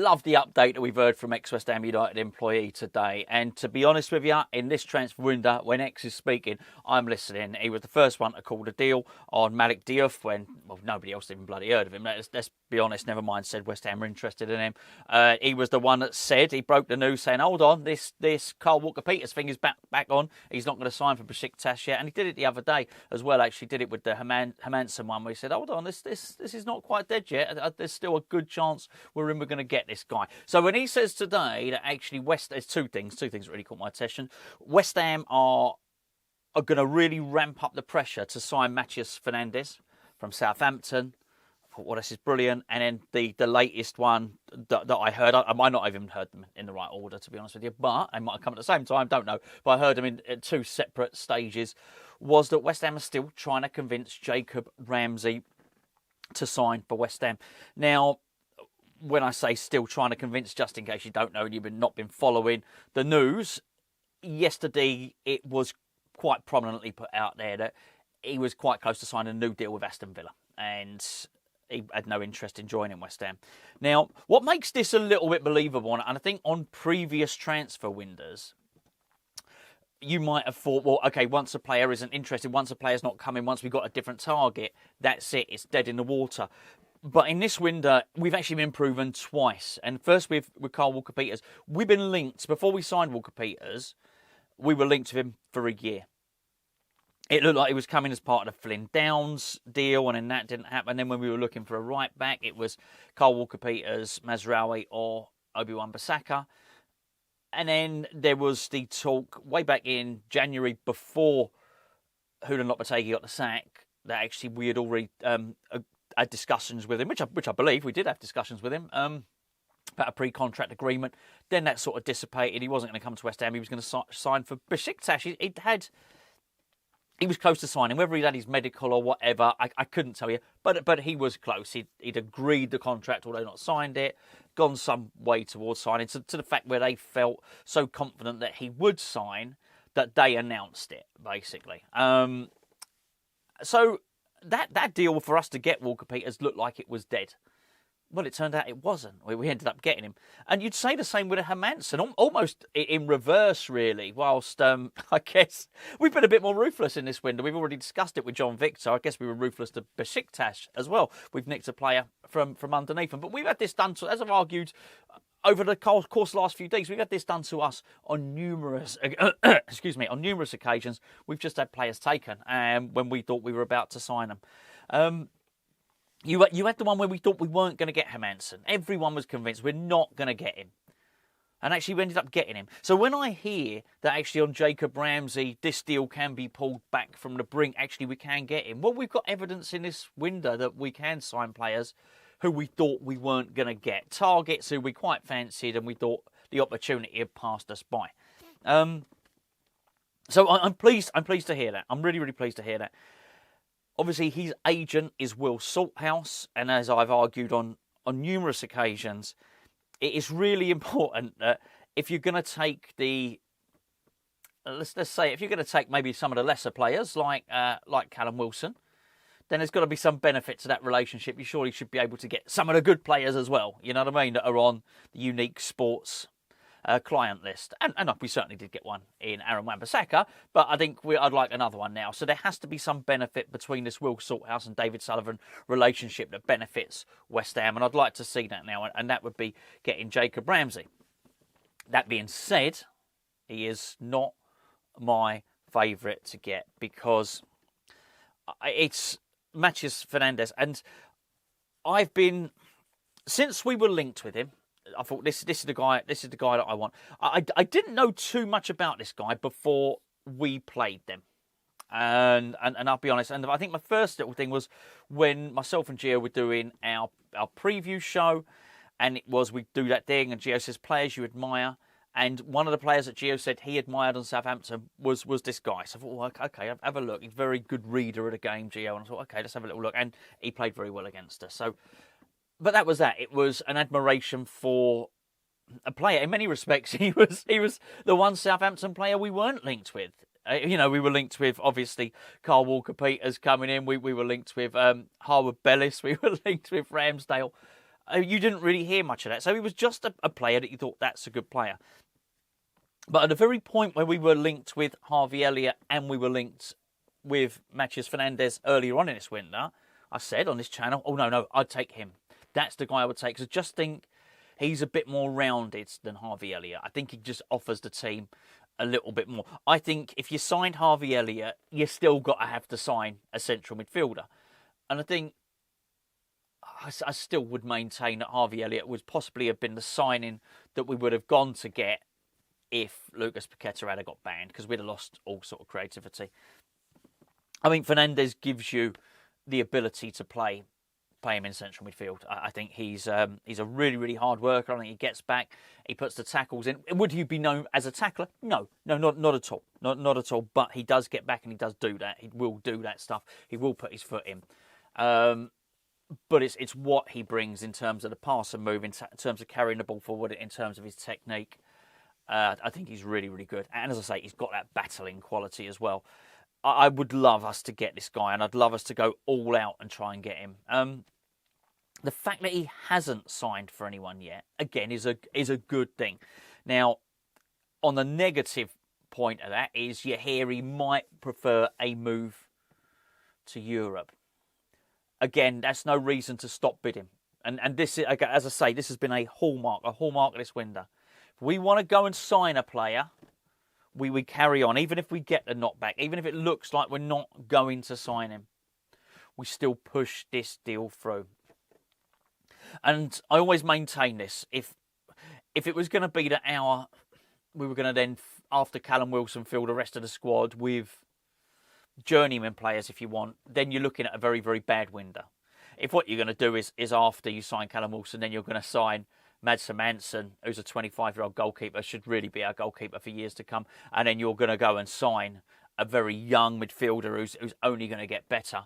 love the update that we've heard from ex-West Ham United employee today. And to be honest with you, in this transfer window, when X is speaking, I'm listening. He was the first one to call the deal on Malik Diouf when, well, nobody else even bloody heard of him. Let's be honest, never mind said West Ham are interested in him. He was the one that said, he broke the news saying, hold on, this Carl Walker-Peters thing is back on. He's not going to sign for Besiktas yet. And he did it the other day as well, actually did it with the Hermansen one, where he said, hold on, this is not quite dead yet. There's still a good chance we're going to get this guy. So when he says today that actually there's two things that really caught my attention. West Ham are going to really ramp up the pressure to sign Mateus Fernandes from Southampton. I thought, well, this is brilliant. And then the latest one that I heard, I might not have even heard them in the right order, to be honest with you, but they might have come at the same time, don't know. But I heard them in two separate stages, was that West Ham are still trying to convince Jacob Ramsey to sign for West Ham. Now, when I say still trying to convince, just in case you don't know and you've not been following the news, yesterday it was quite prominently put out there that he was quite close to signing a new deal with Aston Villa and he had no interest in joining West Ham. Now, what makes this a little bit believable, and I think on previous transfer windows, you might have thought, well, okay, once a player isn't interested, once a player's not coming, once we've got a different target, that's it, it's dead in the water. But in this window, we've actually been proven twice. And first with Carl Walker-Peters, we've been linked. Before we signed Walker-Peters, we were linked with him for a year. It looked like he was coming as part of the Flynn Downs deal, and then that didn't happen. And then when we were looking for a right back, it was Carl Walker-Peters, Mazraoui, or Obi-Wan-Bissaka. And then there was the talk way back in January before Hulan Lopetegui got the sack that actually we had already had discussions with him, which I believe we did have discussions with him about a pre-contract agreement. Then that sort of dissipated. He wasn't going to come to West Ham. He was going to sign for Besiktas. He was close to signing. Whether he'd had his medical or whatever, I couldn't tell you. But he was close. He'd agreed the contract, although not signed it. Gone some way towards signing. To the fact where they felt so confident that he would sign that they announced it, basically. So that deal for us to get Walker-Peters looked like it was dead. Well, it turned out it wasn't. We ended up getting him. And you'd say the same with a Hermansen, almost in reverse, really, whilst I guess we've been a bit more ruthless in this window. We've already discussed it with John Victor. I guess we were ruthless to Besiktas as well. We've nicked a player from underneath them. But we've had this done to, as I've argued, over the course of the last few days, we've had this done to us on numerous occasions. We've just had players taken when we thought we were about to sign them. You had the one where we thought we weren't going to get Hermansen. Everyone was convinced we're not going to get him. And actually we ended up getting him. So when I hear that actually on Jacob Ramsey, this deal can be pulled back from the brink, actually we can get him. Well, we've got evidence in this window that we can sign players who we thought we weren't going to get. Targets who we quite fancied and we thought the opportunity had passed us by. So I'm pleased to hear that. I'm really, really pleased to hear that. Obviously, his agent is Will Salthouse, and as I've argued on numerous occasions, it is really important that if you're going to take let's say, if you're going to take maybe some of the lesser players like Callum Wilson, then there's got to be some benefit to that relationship. You surely should be able to get some of the good players as well, you know what I mean, that are on the Unique Sports client list. And we certainly did get one in Aaron Wan-Bissaka, but I think I'd like another one now. So there has to be some benefit between this Will Salthouse and David Sullivan relationship that benefits West Ham, and I'd like to see that now, and that would be getting Jacob Ramsey. That being said, he is not my favourite to get because it's Mateus Fernandes, and I've been, since we were linked with him, I thought this is the guy that I want. I didn't know too much about this guy before we played them, and I'll be honest. And I think my first little thing was when myself and Gio were doing our preview show, and it was we do that thing, and Gio says players you admire, and one of the players that Gio said he admired on Southampton was this guy. So I thought, well, okay, have a look. He's a very good reader of the game, Gio, and I thought, okay, let's have a little look, and he played very well against us. So. But that was that. It was an admiration for a player. In many respects, he was the one Southampton player we weren't linked with. We were linked with, obviously, Carl Walker-Peters coming in. We were linked with Harwood Bellis. We were linked with Ramsdale. You didn't really hear much of that. So he was just a player that you thought, that's a good player. But at the very point where we were linked with Harvey Elliott and we were linked with Mateus Fernandes earlier on in this winter, I said on this channel, oh, no, I'd take him. That's the guy I would take. Because I just think he's a bit more rounded than Harvey Elliott. I think he just offers the team a little bit more. I think if you signed Harvey Elliott, you still got to have to sign a central midfielder. And I think I still would maintain that Harvey Elliott would possibly have been the signing that we would have gone to get if Lucas Paqueta had got banned, because we'd have lost all sort of creativity. I mean, Fernandes gives you the ability to play him in central midfield. I think he's a really, really hard worker. I think he gets back, he puts the tackles in. Would he be known as a tackler? No, not at all. Not at all. But he does get back and he does do that. He will do that stuff. He will put his foot in. But it's what he brings in terms of the pass and move, in terms of carrying the ball forward, in terms of his technique. I think he's really, really good. And as I say, he's got that battling quality as well. I would love us to get this guy, and I'd love us to go all out and try and get him. The fact that he hasn't signed for anyone yet, again, is a good thing. Now, on the negative point of that is you hear he might prefer a move to Europe. Again, that's no reason to stop bidding. And this is, as I say, this has been a hallmark of this window. If we want to go and sign a player, we carry on, even if we get the knockback, even if it looks like we're not going to sign him, we still push this deal through. And I always maintain this. If it was going to be that we were going to then, after Callum Wilson, fill the rest of the squad with journeyman players, if you want, then you're looking at a very, very bad window. If what you're going to do is after you sign Callum Wilson, then you're going to sign Mads Hermansen, who's a 25-year-old goalkeeper, should really be our goalkeeper for years to come, and then you're going to go and sign a very young midfielder who's only going to get better,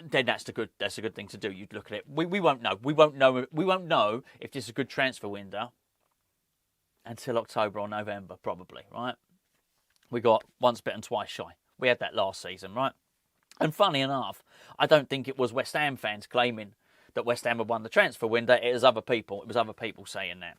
then that's a good thing to do. You'd look at it. We won't know. We won't know if this is a good transfer window until October or November, probably, right? We got once bitten, twice shy. We had that last season, right? And funny enough, I don't think it was West Ham fans claiming that West Ham had won the transfer window. It was other people. It was other people saying that.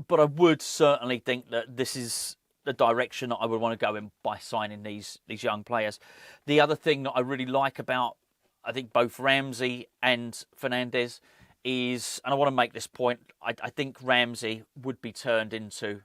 But I would certainly think that this is the direction that I would want to go in by signing these young players. The other thing that I really like about, I think, both Ramsey and Fernandes is, and I want to make this point, I think Ramsey would be turned into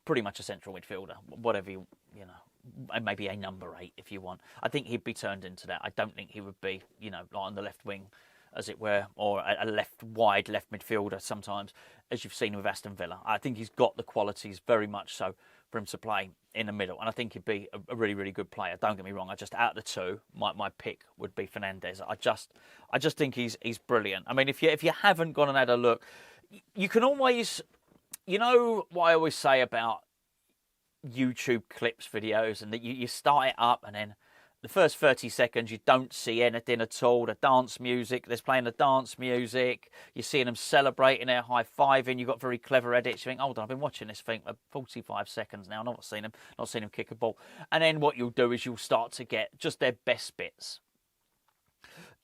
pretty much a central midfielder, whatever you know, maybe a number 8 if you want. I think he'd be turned into that. I don't think he would be, like on the left wing, as it were, or a wide left midfielder sometimes, as you've seen with Aston Villa. I think he's got the qualities very much so for him to play in the middle, and I think he'd be a really, really good player. Don't get me wrong. Out of the two, my pick would be Fernandes. I just think he's brilliant. I mean, if you haven't gone and had a look, you can always, you know what I always say about YouTube clips videos, and that you start it up and then the first 30 seconds you don't see anything at all. The dance music, they're playing the dance music, you're seeing them celebrating, they're high-fiving, you've got very clever edits, you think, hold on, I've been watching this thing for 45 seconds now, not seen them kick a ball. And then what you'll do is you'll start to get just their best bits.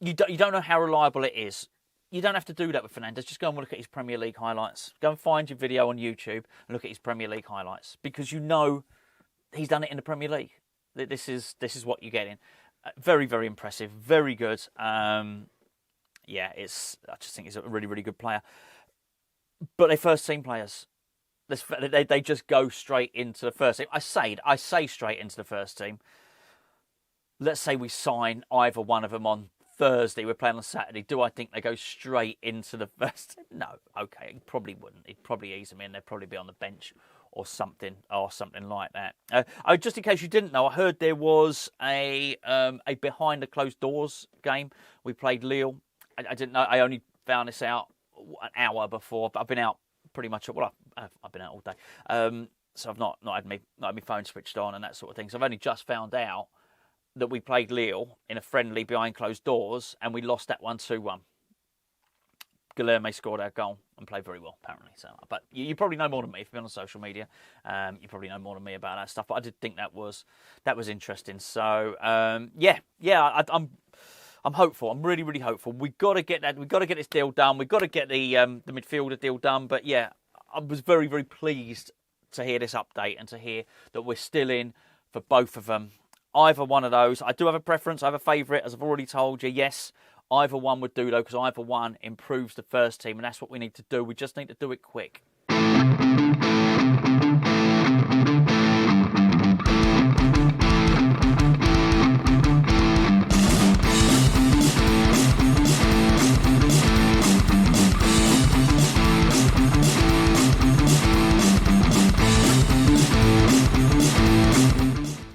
You don't know how reliable it is. You don't have to do that with Fernandes. Just go and look at his Premier League highlights. Go and find your video on YouTube and look at his Premier League highlights, because you know he's done it in the Premier League. This is what you're getting. Very, very impressive. Very good. I just think he's a really, really good player. But they're first team players. They just go straight into the first team. I say straight into the first team. Let's say we sign either one of them on Thursday. We're playing on Saturday. Do I think they go straight into the first team? No. Okay, he probably wouldn't. He'd probably ease them in. They'd probably be on the bench or something like that. Just in case you didn't know, I heard there was a behind the closed doors game. We played Lille. I didn't know. I only found this out an hour before, but I've been out pretty much. Well, I've been out all day, so I've not had my phone switched on and that sort of thing. So I've only just found out that we played Lille in a friendly behind closed doors, and we lost that 1-2-1. Guilherme scored our goal and played very well, apparently. So, but you probably know more than me if you're on social media. You probably know more than me about that stuff. But I did think that was interesting. So I'm I'm hopeful. I'm really, really hopeful. We've got to get that. We've got to get this deal done. We've got to get the midfielder deal done. But yeah, I was very, very pleased to hear this update and to hear that we're still in for both of them. Either one of those. I do have a preference. I have a favourite, as I've already told you. Yes, either one would do, though, because either one improves the first team, and that's what we need to do. We just need to do it quick.